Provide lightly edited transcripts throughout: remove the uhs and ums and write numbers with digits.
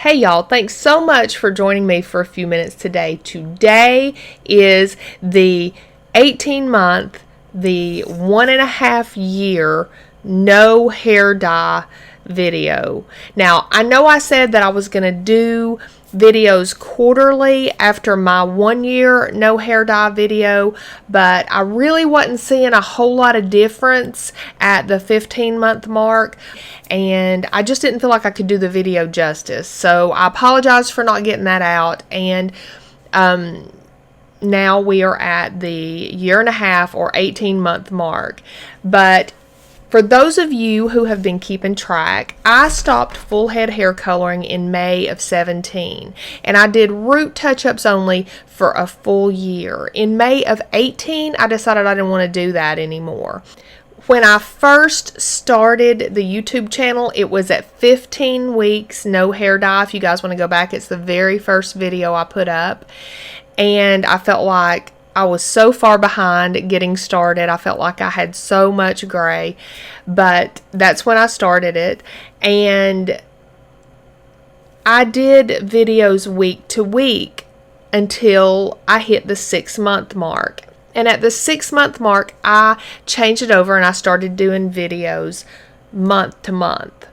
Hey y'all, thanks so much for joining me for a few minutes today. Today is the 18-month, the 1.5 year no hair dye video. Now, I know I said that I was going to do videos quarterly after my 1 year no hair dye video, but I really wasn't seeing a whole lot of difference at the 15-month mark, and I just didn't feel like I could do the video justice. So I apologize for not getting that out, and now we are at the 1.5 or 18-month mark. But for those of you who have been keeping track, I stopped full head hair coloring in May of 17, and I did root touch-ups only for a full year. In May of 18, I decided I didn't want to do that anymore. When I first started the YouTube channel, it was at 15 weeks no hair dye. If you guys want to go back, it's the very first video I put up, and I felt like I was so far behind getting started. I felt like I had so much gray, but that's when I started it, and I did videos week to week until I hit the 6-month mark. And at the 6-month mark, I changed it over and I started doing videos month to month.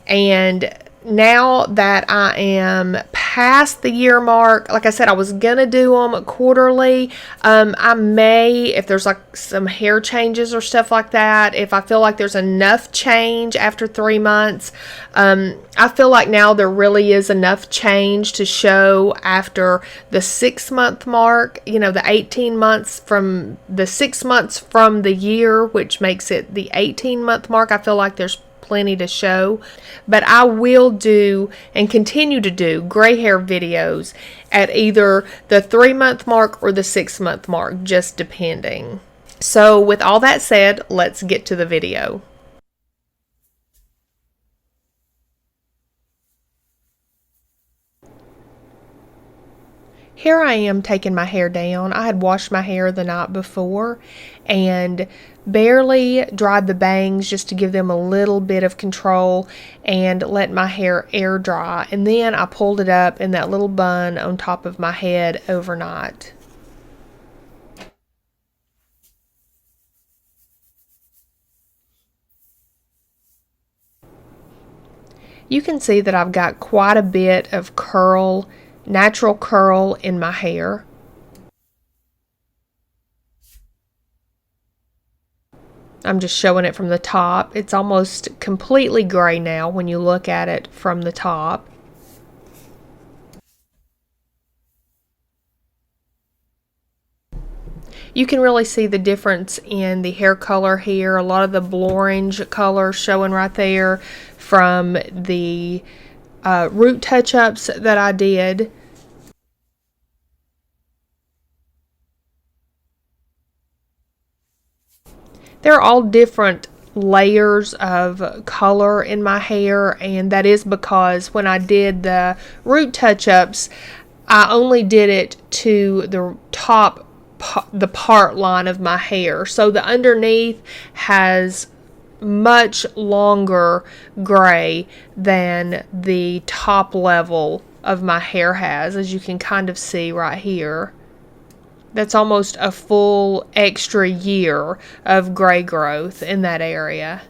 And now that I am past the year mark, like I said, I was gonna do them quarterly. I may, if there's like some hair changes or stuff like that, if I feel like there's enough change after 3 months, I feel like now there really is enough change to show after the 6-month mark, you know, the 18 months from the 6 months from the year, which makes it the 18-month mark. I feel like there's plenty to show, but I will do and continue to do gray hair videos at either the 3-month mark or the 6-month mark, just depending. So with all that said, let's get to the video. Here I am taking my hair down. I had washed my hair the night before and barely dried the bangs just to give them a little bit of control and let my hair air dry. And then I pulled it up in that little bun on top of my head overnight. You can see that I've got quite a bit of curl, natural curl in my hair. I'm just showing it from the top. It's almost completely gray now when you look at it from the top. You can really see the difference in the hair color here. A lot of the orange color showing right there from the root touch-ups that I did. They're all different layers of color in my hair, and that is because when I did the root touch-ups, I only did it to the top, the part line of my hair. So the underneath has much longer gray than the top level of my hair has, as you can kind of see right here. That's almost a full extra year of gray growth in that area.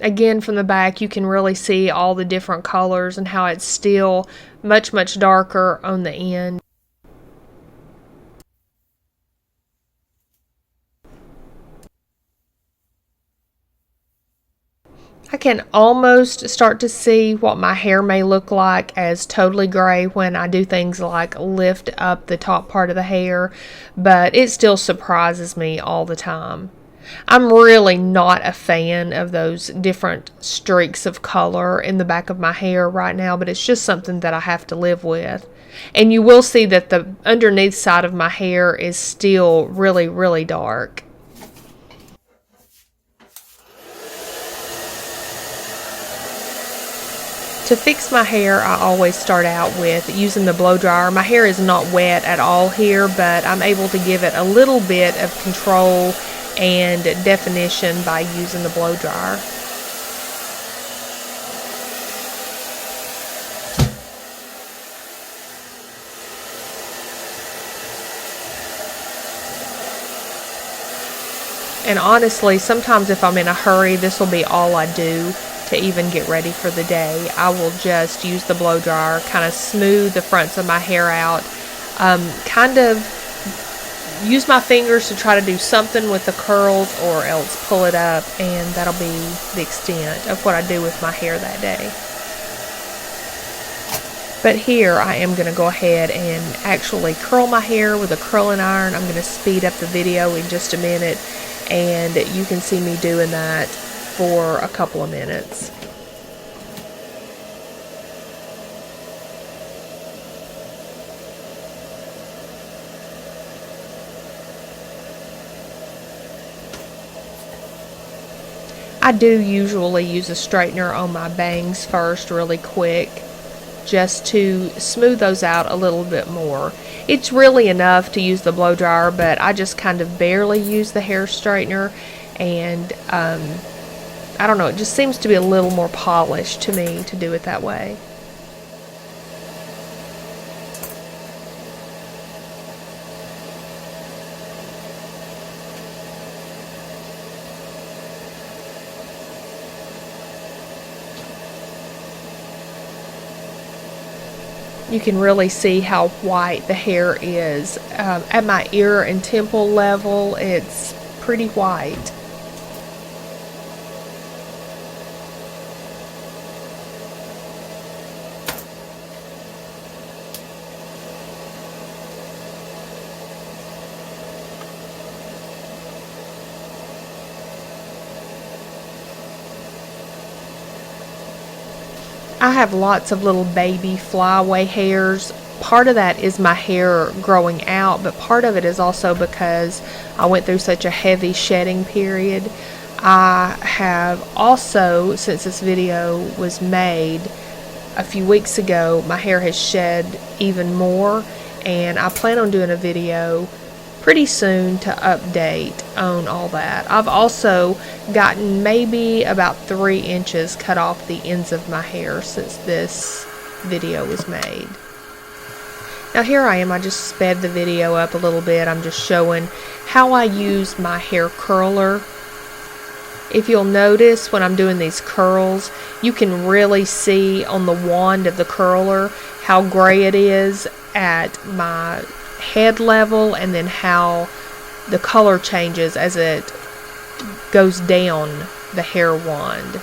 Again, from the back, you can really see all the different colors and how it's still much, much darker on the end. I can almost start to see what my hair may look like as totally gray when I do things like lift up the top part of the hair, but it still surprises me all the time. I'm really not a fan of those different streaks of color in the back of my hair right now, but it's just something that I have to live with. And you will see that the underneath side of my hair is still really, really dark. To fix my hair, I always start out with using the blow dryer. My hair is not wet at all here, but I'm able to give it a little bit of control and definition by using the blow dryer. And honestly, sometimes if I'm in a hurry, this will be all I do to even get ready for the day. I will just use the blow dryer, kind of smooth the fronts of my hair out, kind of use my fingers to try to do something with the curls, or else pull it up, and that'll be the extent of what I do with my hair that day. But here I am going to go ahead and actually curl my hair with a curling iron. I'm going to speed up the video in just a minute, and you can see me doing that for a couple of minutes. I do usually use a straightener on my bangs first really quick, just to smooth those out a little bit more. It's really enough to use the blow dryer, but I just kind of barely use the hair straightener, and I don't know, it just seems to be a little more polished to me to do it that way. You can really see how white the hair is. At my ear and temple level, it's pretty white. I have lots of little baby flyaway hairs. Part of that is my hair growing out, but part of it is also because I went through such a heavy shedding period. I have also, since this video was made a few weeks ago, my hair has shed even more, and I plan on doing a video pretty soon to update on all that. I've also gotten maybe about 3 inches cut off the ends of my hair since this video was made. Now here I am, I just sped the video up a little bit. I'm just showing how I use my hair curler. If you'll notice when I'm doing these curls, you can really see on the wand of the curler how gray it is at my head level, and then how the color changes as it goes down the hair wand.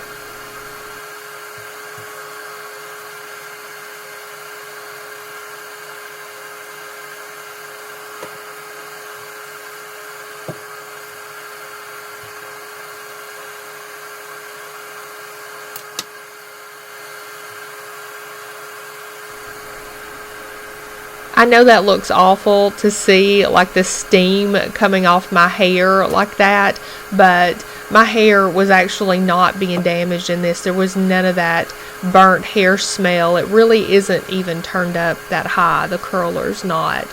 I know that looks awful to see, like the steam coming off my hair like that, but my hair was actually not being damaged in this. There was none of that burnt hair smell. It really isn't even turned up that high. The curler's not.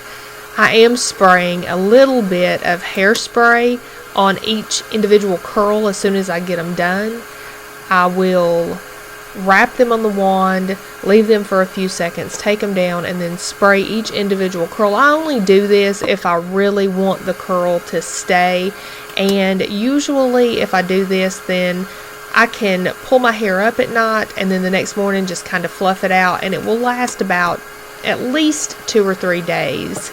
I am spraying a little bit of hairspray on each individual curl as soon as I get them done. I will wrap them on the wand, leave them for a few seconds, take them down, and then spray each individual curl. I only do this if I really want the curl to stay, and usually if I do this, then I can pull my hair up at night and then the next morning just kind of fluff it out, and it will last about at least 2 or 3 days.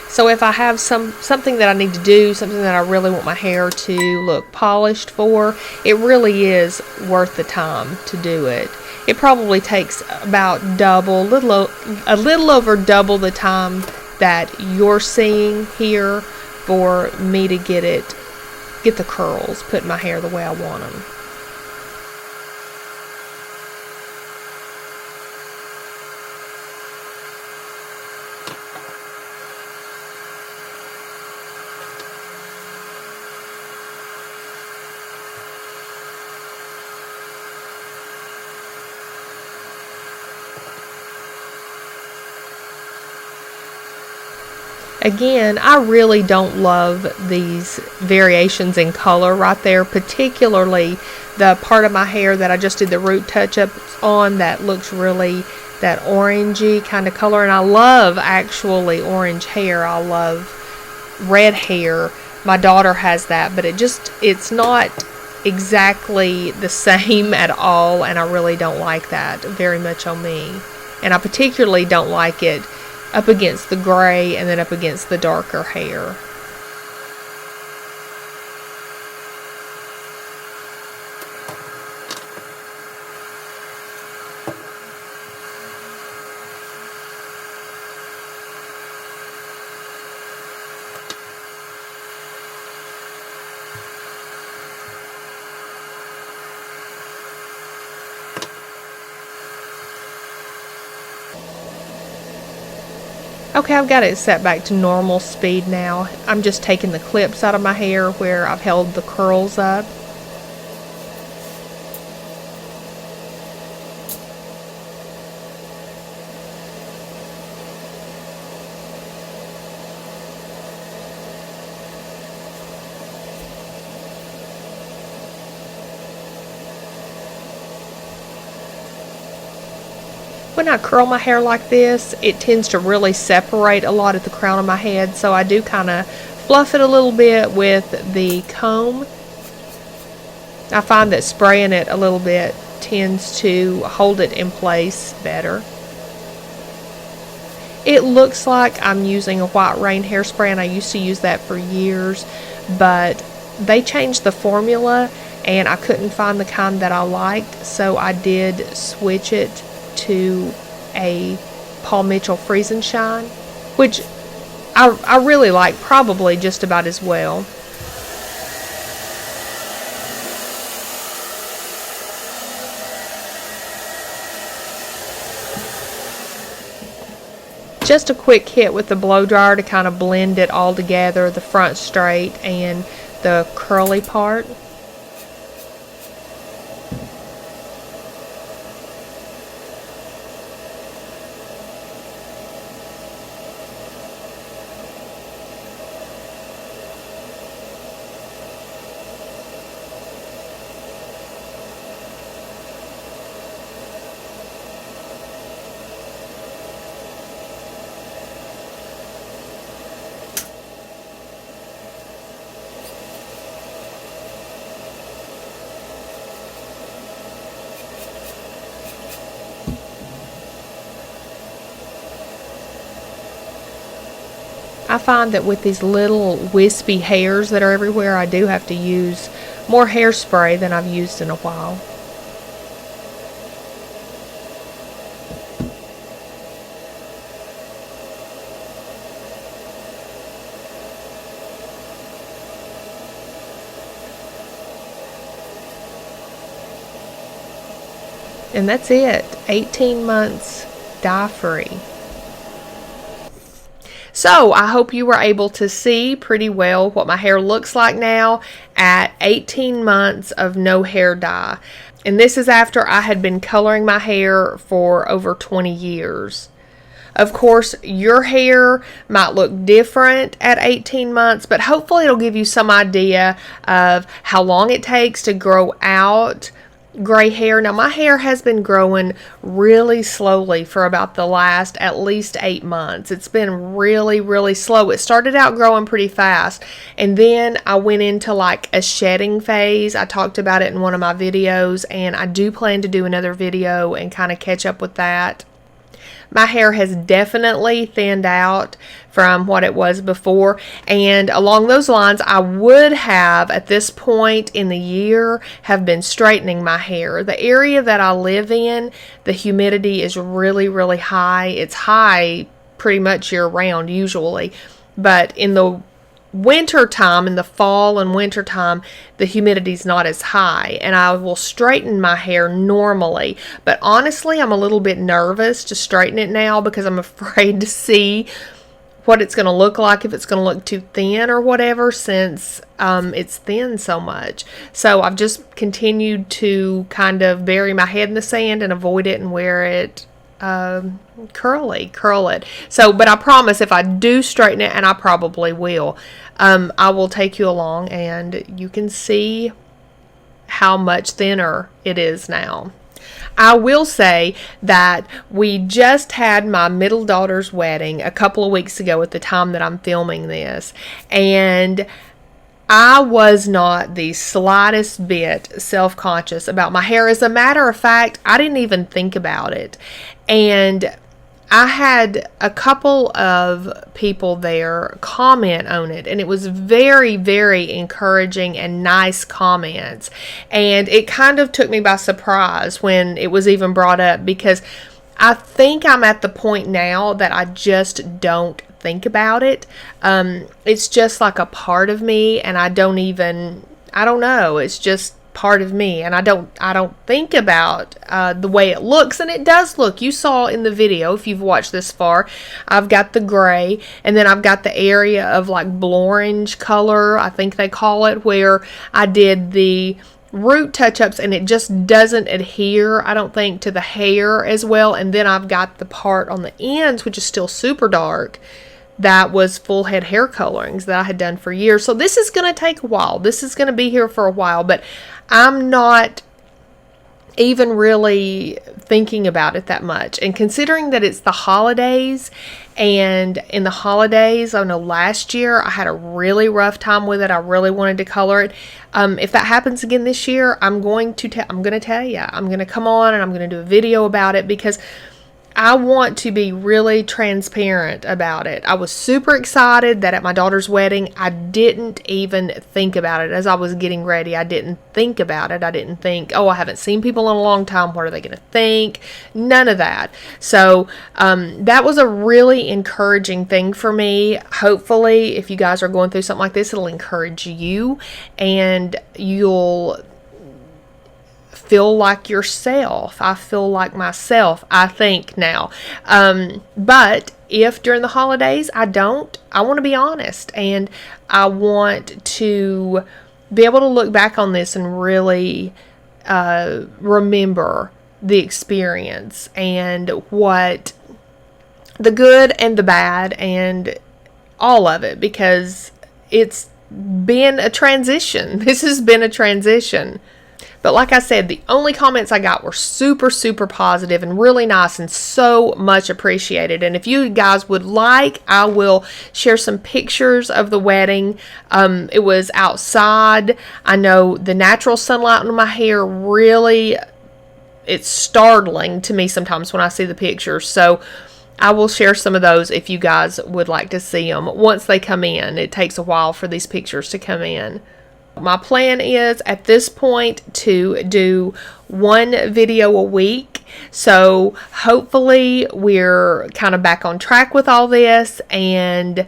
So if I have something that I need to do, something that I really want my hair to look polished for, it really is worth the time to do it. It probably takes about double, a little over double the time that you're seeing here for me to get the curls, put my hair the way I want them. Again, I really don't love these variations in color right there, particularly the part of my hair that I just did the root touch-ups on that looks really that orangey kind of color. And I love actually orange hair. I love red hair. My daughter has that, but it's not exactly the same at all, and I really don't like that very much on me. And I particularly don't like it up against the gray and then up against the darker hair. Okay, I've got it set back to normal speed now. I'm just taking the clips out of my hair where I've held the curls up. When I curl my hair like this, it tends to really separate a lot at the crown of my head, so I do kind of fluff it a little bit with the comb. I find that spraying it a little bit tends to hold it in place better. It looks like I'm using a White Rain hairspray, and I used to use that for years, but they changed the formula and I couldn't find the kind that I liked, so I did switch it to a Paul Mitchell Freeze and Shine, which I really like probably just about as well. Just a quick hit with the blow dryer to kind of blend it all together, the front straight and the curly part. I find that with these little wispy hairs that are everywhere, I do have to use more hairspray than I've used in a while. And that's it. 18 months dye-free. So I hope you were able to see pretty well what my hair looks like now at 18 months of no hair dye. And this is after I had been coloring my hair for over 20 years. Of course, your hair might look different at 18 months, but hopefully it'll give you some idea of how long it takes to grow out gray hair. Now my hair has been growing really slowly for about the last at least 8 months. It's been really slow. It started out growing pretty fast, and then I went into like a shedding phase. I talked about it in one of my videos, and I do plan to do another video and kind of catch up with that. My hair has definitely thinned out from what it was before, and along those lines, I would have at this point in the year have been straightening my hair. The area that I live in, the humidity is really high. It's high pretty much year round usually, but in the winter time, in the fall and winter time, the humidity's not as high, and I will straighten my hair normally. But honestly, I'm a little bit nervous to straighten it now because I'm afraid to see what it's going to look like, if it's going to look too thin or whatever, since it's thin so much. So I've just continued to kind of bury my head in the sand and avoid it and wear it curl it. So, but I promise if I do straighten it, and I probably will, I will take you along and you can see how much thinner it is now. I will say that we just had my middle daughter's wedding a couple of weeks ago at the time that I'm filming this, and I was not the slightest bit self-conscious about my hair. As a matter of fact, I didn't even think about it. And I had a couple of people there comment on it, and it was very, very encouraging and nice comments. And it kind of took me by surprise when it was even brought up, because I think I'm at the point now that I just don't think about it. It's just like a part of me, and I don't know, it's just part of me, and I don't think about the way it looks. And it does look, you saw in the video, if you've watched this far, I've got the gray, and then I've got the area of like blorange color, I think they call it, where I did the root touch-ups, and it just doesn't adhere, I don't think, to the hair as well. And then I've got the part on the ends, which is still super dark, that was full head hair colorings that I had done for years. So this is going to take a while. This is going to be here for a while, but I'm not even really thinking about it that much. And considering that it's the holidays, and in the holidays, I know last year I had a really rough time with it. I really wanted to color it. If that happens again this year, I'm going to tell you. I'm going to come on and I'm going to do a video about it, because I want to be really transparent about it. I was super excited that at my daughter's wedding, I didn't even think about it as I was getting ready. I didn't think about it. I didn't think, oh, I haven't seen people in a long time. What are they going to think? None of that. So that was a really encouraging thing for me. Hopefully, if you guys are going through something like this, it'll encourage you, and you'll feel like yourself. I feel like myself, I think, now. But if during the holidays I want to be honest, and I want to be able to look back on this and really remember the experience, and what the good and the bad and all of it, because it's been a transition. This has been a transition. But like I said, the only comments I got were super, super positive and really nice, and so much appreciated. And if you guys would like, I will share some pictures of the wedding. It was outside. I know the natural sunlight on my hair really, it's startling to me sometimes when I see the pictures. So I will share some of those if you guys would like to see them once they come in. It takes a while for these pictures to come in. My plan is at this point to do one video a week. So hopefully we're kind of back on track with all this, and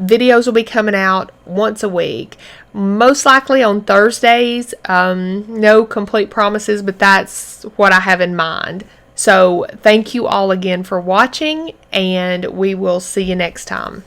videos will be coming out once a week. Most likely on Thursdays. No complete promises, but that's what I have in mind. So thank you all again for watching, and we will see you next time.